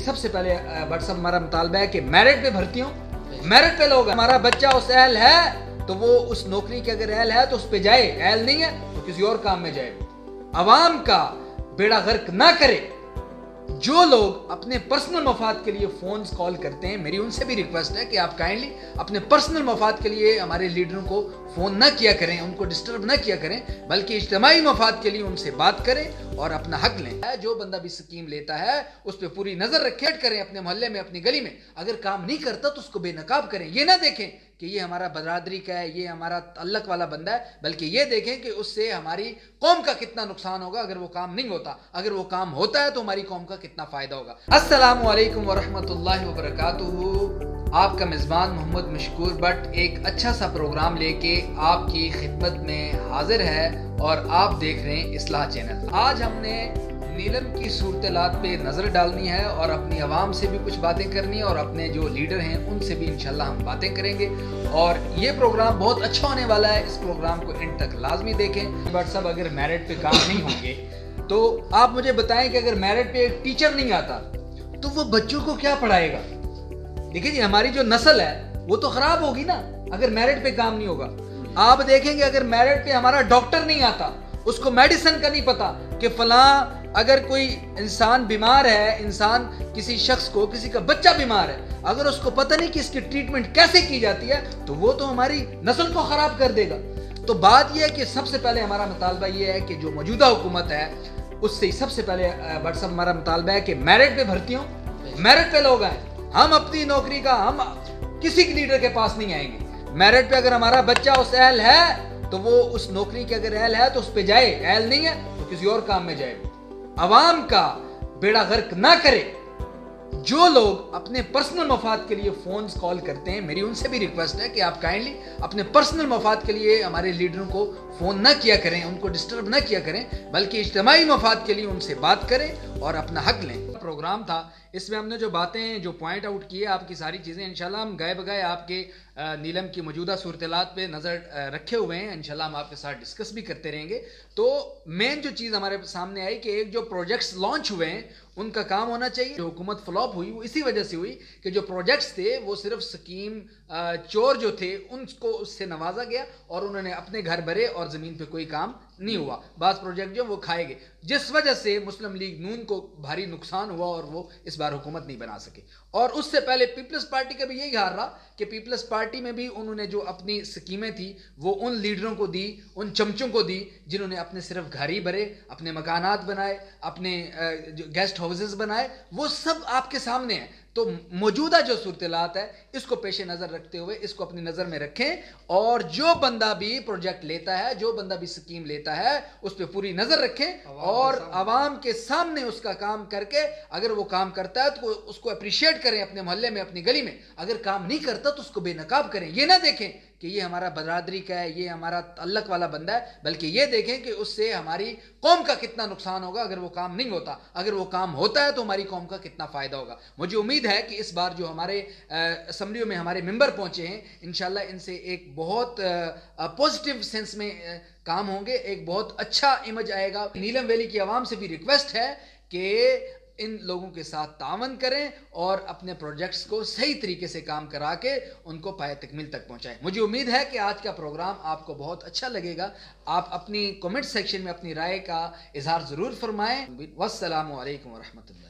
سب سے پہلے WhatsApp ہمارا مطالبہ ہے کہ میرٹ پہ بھرتی ہوں، میرٹ پہ لوگ ہمارا بچہ اس اہل ہے تو وہ اس نوکری کے اگر اہل ہے تو اس پہ جائے، اہل نہیں ہے تو کسی اور کام میں جائے. عوام کا بیڑا غرق نہ کرے. جو لوگ اپنے پرسنل مفاد کے لیے فونز کال کرتے ہیں، میری ان سے بھی ریکویسٹ ہے کہ آپ کائنڈلی اپنے پرسنل مفاد کے لیے ہمارے لیڈروں کو فون نہ کیا کریں، ان کو ڈسٹرب نہ کیا کریں، بلکہ اجتماعی مفاد کے لیے ان سے بات کریں اور اپنا حق لیں. جو بندہ بھی سکیم لیتا ہے اس پہ پوری نظر رکھے کریں، اپنے محلے میں، اپنی گلی میں. اگر کام نہیں کرتا تو اس کو بے نقاب کریں. یہ نہ دیکھیں کہ یہ ہمارا برادری کا ہے، یہ ہمارا تعلق والا بندہ ہے، بلکہ یہ دیکھیں کہ اس سے ہماری قوم کا کتنا نقصان ہوگا اگر وہ کام نہیں ہوتا. اگر وہ کام ہوتا ہے تو ہماری قوم کا کتنا فائدہ ہوگا. السلام علیکم ورحمۃ اللہ وبرکاتہ. آپ کا میزبان محمد مشکور بٹ ایک اچھا سا پروگرام لے کے آپ کی خدمت میں حاضر ہے اور آپ دیکھ رہے ہیں اصلاح چینل. آج ہم نے نیلم کی صورتحال پہ نظر ڈالنی ہے اور اپنی عوام سے بھی کچھ باتیں کرنی ہے اور اپنے جو لیڈر ہیں ان سے بھی انشاءاللہ ہم باتیں کریں گے. اور یہ پروگرام بہت اچھا ہونے والا ہے، اس پروگرام کو اینڈ تک لازمی دیکھیں. بٹ صاحب اگر میرٹ پہ کام نہیں ہوں گے تو آپ مجھے بتائیں کہ اگر میرٹ پہ ایک ٹیچر نہیں آتا تو وہ بچوں کو کیا پڑھائے گا؟ دیکھیں جی، ہماری جو نسل ہے وہ تو خراب ہوگی نا اگر میرٹ پہ کام نہیں ہوگا. آپ دیکھیں گے اگر میرٹ پہ ہمارا ڈاکٹر نہیں آتا، اس کو میڈیسن کا نہیں پتا کہ فلاں اگر کوئی انسان بیمار ہے، انسان کسی شخص کو، کسی کا بچہ بیمار ہے، اگر اس کو پتہ نہیں کہ اس کی ٹریٹمنٹ کیسے کی جاتی ہے تو وہ تو ہماری نسل کو خراب کر دے گا. تو بات یہ ہے کہ سب سے پہلے ہمارا مطالبہ یہ ہے کہ جو موجودہ حکومت ہے اس سے سب سے پہلے WhatsApp ہمارا مطالبہ ہے کہ میرٹ پہ بھرتی ہوں، میرٹ پہ لوگ آئیں. ہم اپنی نوکری کا ہم کسی لیڈر کے پاس نہیں آئیں گے. میرٹ پہ اگر ہمارا بچہ اس اہل ہے تو وہ اس نوکری کے اگر اہل ہے تو اس پہ جائے، اہل نہیں ہے تو کسی اور کام میں جائے. عوام کا بیڑا غرق نہ کرے. جو لوگ اپنے پرسنل مفاد کے لیے فونز کال کرتے ہیں، میری ان سے بھی ریکویسٹ ہے کہ آپ کائنڈلی اپنے پرسنل مفاد کے لیے ہمارے لیڈروں کو فون نہ کیا کریں، ان کو ڈسٹرب نہ کیا کریں، بلکہ اجتماعی مفاد کے لیے ان سے بات کریں اور اپنا حق لیں. پروگرام تھا، اس میں ہم نے جو باتیں جو پوائنٹ آؤٹ کیے آپ کی ساری چیزیں انشاءاللہ ہم گئے بگائے آپ کے نیلم کی موجودہ صورتحال پہ نظر رکھے ہوئے ہیں. انشاءاللہ ہم آپ کے ساتھ ڈسکس بھی کرتے رہیں گے. تو مین جو چیز ہمارے سامنے آئی کہ ایک جو پروجیکٹس لانچ ہوئے ہیں ان کا کام ہونا چاہیے. جو حکومت فلاپ ہوئی وہ اسی وجہ سے ہوئی کہ جو پروجیکٹس تھے وہ صرف سکیم چور جو تھے ان کو اس سے نوازا گیا اور انہوں نے اپنے گھر بھرے اور زمین پہ کوئی کام نہیں ہوا. بعض پروجیکٹ جو وہ کھائے گئے، جس وجہ سے مسلم لیگ نون کو بھاری نقصان ہوا اور وہ اس بار حکومت نہیں بنا سکے. اور اس سے پہلے پیپلز پارٹی کا بھی یہی حال رہا کہ پیپلز پارٹی میں بھی انہوں نے جو اپنی سکیمیں تھی وہ ان لیڈروں کو دی، ان چمچوں کو دی جنہوں نے اپنے صرف گھر ہی بھرے، اپنے مکانات بنائے، اپنے گیسٹ ہاؤسز بنائے. وہ سب آپ کے سامنے ہیں. تو موجودہ جو صورتحال ہے اس کو پیش نظر رکھتے ہوئے اس کو اپنی نظر میں رکھیں اور جو بندہ بھی پروجیکٹ لیتا ہے، جو بندہ بھی سکیم لیتا ہے اس پہ پوری نظر رکھیں اور عوام کے سامنے اس کا کام کر کے اگر وہ کام کرتا ہے تو اس کو اپریشیٹ کریں اپنے محلے میں، اپنی گلی میں. اگر کام نہیں کرتا تو اس کو بے نقاب کریں. یہ نہ دیکھیں کہ یہ ہمارا برادری کا ہے، یہ ہمارا تعلق والا بندہ ہے، بلکہ یہ دیکھیں کہ اس سے ہماری قوم کا کتنا نقصان ہوگا اگر وہ کام نہیں ہوتا. اگر وہ کام ہوتا ہے تو ہماری قوم کا کتنا فائدہ ہوگا. مجھے امید ہے کہ اس بار جو ہمارے اسمبلیوں میں ہمارے ممبر پہنچے ہیں انشاءاللہ ان سے ایک بہت پازیٹیو سینس میں کام ہوں گے، ایک بہت اچھا امیج آئے گا. نیلم ویلی کی عوام سے بھی ریکویسٹ ہے کہ ان لوگوں کے ساتھ تعاون کریں اور اپنے پروجیکٹس کو صحیح طریقے سے کام کرا کے ان کو پائے تکمیل تک پہنچائیں. مجھے امید ہے کہ آج کا پروگرام آپ کو بہت اچھا لگے گا. آپ اپنی کمنٹ سیکشن میں اپنی رائے کا اظہار ضرور فرمائیں. والسلام علیکم ورحمۃ اللہ.